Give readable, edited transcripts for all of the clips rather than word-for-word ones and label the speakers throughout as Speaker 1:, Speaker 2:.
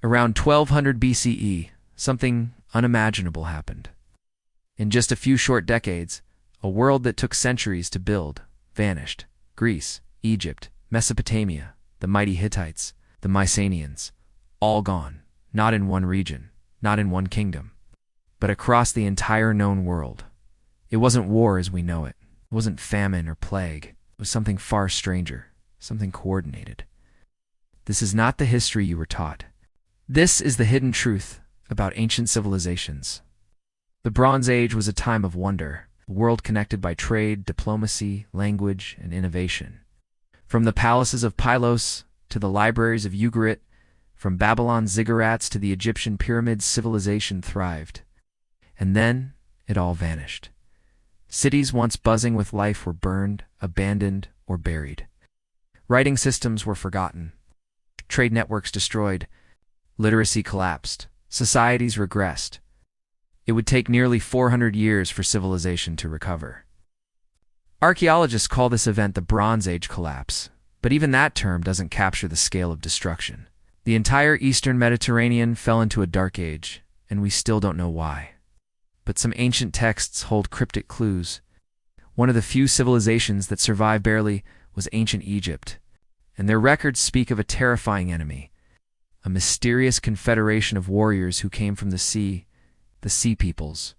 Speaker 1: Around 1200 BCE, something unimaginable happened. In just a few short decades, a world that took centuries to build vanished. Greece, Egypt, Mesopotamia, the mighty Hittites, the Mycenaeans, all gone, not in one region, not in one kingdom, but across the entire known world. It wasn't war as we know it. It wasn't famine or plague. It was something far stranger, something coordinated. This is not the history you were taught. This is the hidden truth about ancient civilizations. The Bronze Age was a time of wonder, a world connected by trade, diplomacy, language, and innovation. From the palaces of Pylos to the libraries of Ugarit, from Babylon's ziggurats to the Egyptian pyramids, civilization thrived. And then it all vanished. Cities once buzzing with life were burned, abandoned, or buried. Writing systems were forgotten. Trade networks destroyed. Literacy collapsed. Societies regressed. It would take nearly 400 years for civilization to recover. Archaeologists call this event the Bronze Age collapse, but even that term doesn't capture the scale of destruction. The entire Eastern Mediterranean fell into a dark age, and we still don't know why. But some ancient texts hold cryptic clues. One of the few civilizations that survived barely was ancient Egypt, and their records speak of a terrifying enemy, a mysterious confederation of warriors who came from the Sea Peoples.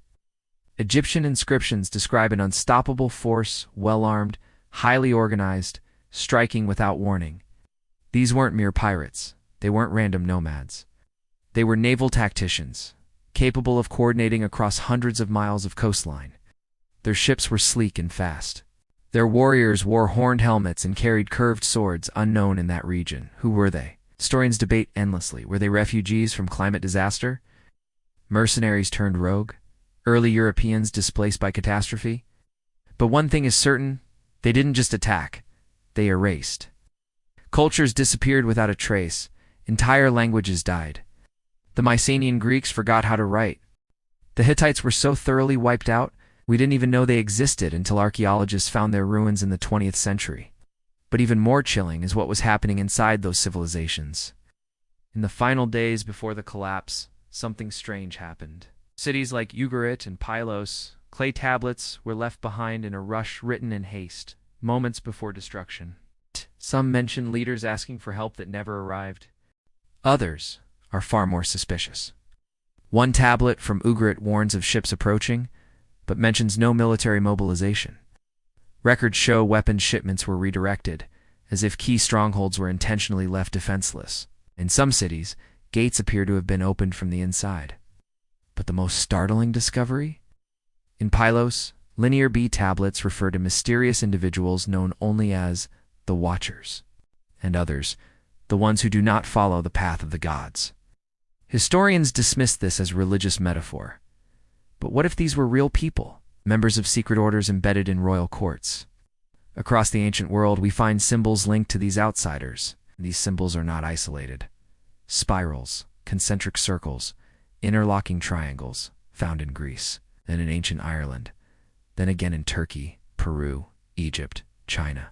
Speaker 1: Egyptian inscriptions describe an unstoppable force, well-armed, highly organized, striking without warning. These weren't mere pirates. They weren't random nomads. They were naval tacticians, capable of coordinating across hundreds of miles of coastline. Their ships were sleek and fast. Their warriors wore horned helmets and carried curved swords unknown in that region. Who were they? Historians debate endlessly. Were they refugees from climate disaster? Mercenaries turned rogue? Early Europeans displaced by catastrophe? But one thing is certain, they didn't just attack, they erased. Cultures disappeared without a trace. Entire languages died. The Mycenaean Greeks forgot how to write. The Hittites were so thoroughly wiped out, we didn't even know they existed until archaeologists found their ruins in the 20th century. But even more chilling is what was happening inside those civilizations. In the final days before the collapse, something strange happened. Cities like Ugarit and Pylos, clay tablets, were left behind in a rush written in haste, moments before destruction. Some mention leaders asking for help that never arrived. Others are far more suspicious. One tablet from Ugarit warns of ships approaching, but mentions no military mobilization. Records show weapons shipments were redirected, as if key strongholds were intentionally left defenseless. In some cities, gates appear to have been opened from the inside. But the most startling discovery? In Pylos, Linear B tablets refer to mysterious individuals known only as the Watchers, and others, the ones who do not follow the path of the gods. Historians dismiss this as religious metaphor. But what if these were real people, members of secret orders embedded in royal courts? Across the ancient world, we find symbols linked to these outsiders. These symbols are not isolated. Spirals, concentric circles, interlocking triangles, found in Greece, then in ancient Ireland, then again in Turkey, Peru, Egypt, China.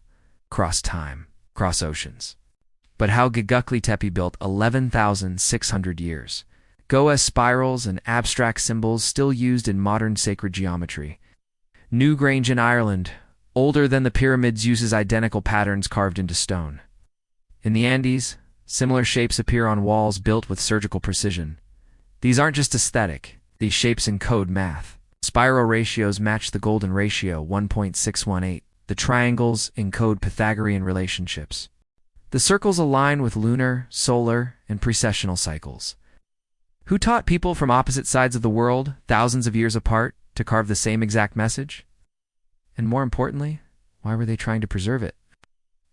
Speaker 1: Cross time, cross oceans. But how Göbekli Tepe built 11,600 years. Goa spirals and abstract symbols still used in modern sacred geometry. Newgrange in Ireland, older than the pyramids, uses identical patterns carved into stone. In the Andes, similar shapes appear on walls built with surgical precision. These aren't just aesthetic, these shapes encode math. Spiral ratios match the golden ratio 1.618. The triangles encode Pythagorean relationships. The circles align with lunar, solar, and precessional cycles. Who taught people from opposite sides of the world, thousands of years apart, to carve the same exact message? And more importantly, why were they trying to preserve it?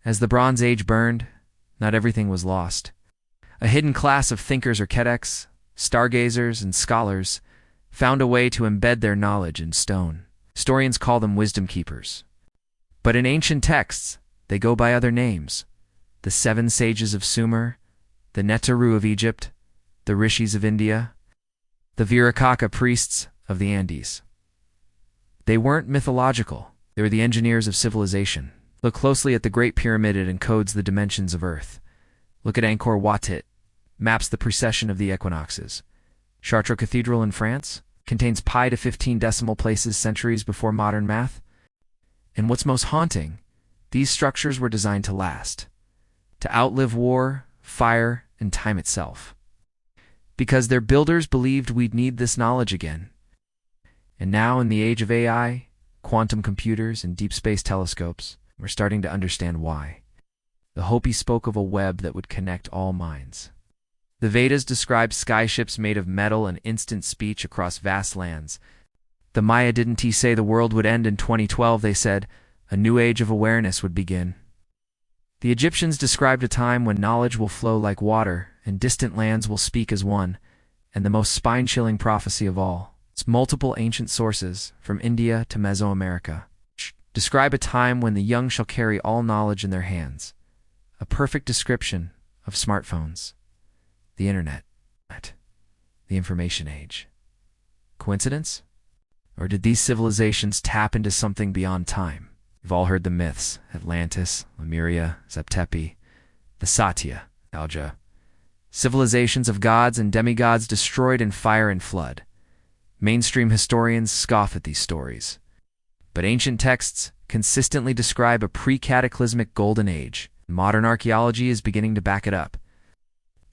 Speaker 1: As the Bronze Age burned, not everything was lost. A hidden class of thinkers or Keteks, stargazers, and scholars found a way to embed their knowledge in stone. Historians call them wisdom keepers. But in ancient texts, they go by other names. The 7 sages of Sumer, the Netaru of Egypt, the Rishis of India, the Virakaka priests of the Andes. They weren't mythological. They were the engineers of civilization. Look closely at the Great Pyramid. It encodes the dimensions of Earth. Look at Angkor Wat. It maps the precession of the equinoxes. Chartres Cathedral in France contains pi to 15 decimal places centuries before modern math. And what's most haunting, these structures were designed to last, to outlive war, fire, and time itself. Because their builders believed we'd need this knowledge again. And now, in the age of AI, quantum computers, and deep space telescopes, we're starting to understand why. The Hopi spoke of a web that would connect all minds. The Vedas described skyships made of metal and instant speech across vast lands. The Maya didn't say the world would end in 2012, they said a new age of awareness would begin. The Egyptians described a time when knowledge will flow like water and distant lands will speak as one, and the most spine-chilling prophecy of all, its multiple ancient sources, from India to Mesoamerica, describe a time when the young shall carry all knowledge in their hands. A perfect description of smartphones, the internet, the information age. Coincidence? Or did these civilizations tap into something beyond time? We've all heard the myths: Atlantis, Lemuria, Zep-Tepi, the Satya, Alja. Civilizations of gods and demigods destroyed in fire and flood. Mainstream historians scoff at these stories. But ancient texts consistently describe a pre-cataclysmic golden age. Modern archaeology is beginning to back it up.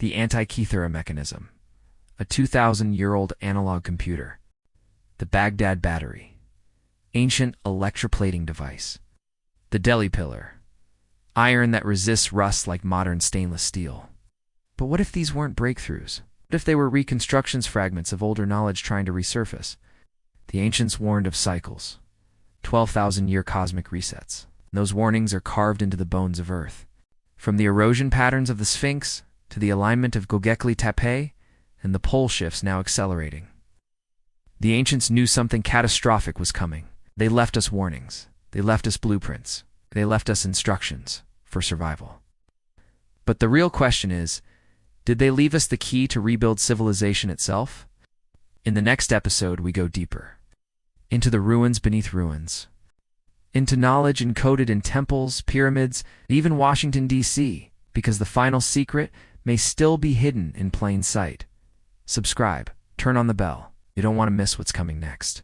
Speaker 1: The Antikythera mechanism, a 2,000-year-old analog computer. The Baghdad battery, ancient electroplating device. The Delhi pillar, iron that resists rust like modern stainless steel. But what if these weren't breakthroughs? What if they were reconstructions fragments of older knowledge trying to resurface? The ancients warned of cycles, 12,000-year cosmic resets. Those warnings are carved into the bones of Earth. From the erosion patterns of the Sphinx to the alignment of Göbekli Tepe and the pole shifts now accelerating. The ancients knew something catastrophic was coming. They left us warnings. They left us blueprints. They left us instructions for survival. But the real question is, did they leave us the key to rebuild civilization itself? In the next episode, we go deeper. Into the ruins beneath ruins. Into knowledge encoded in temples, pyramids, even Washington, D.C., because the final secret may still be hidden in plain sight. Subscribe. Turn on the bell. You don't want to miss what's coming next.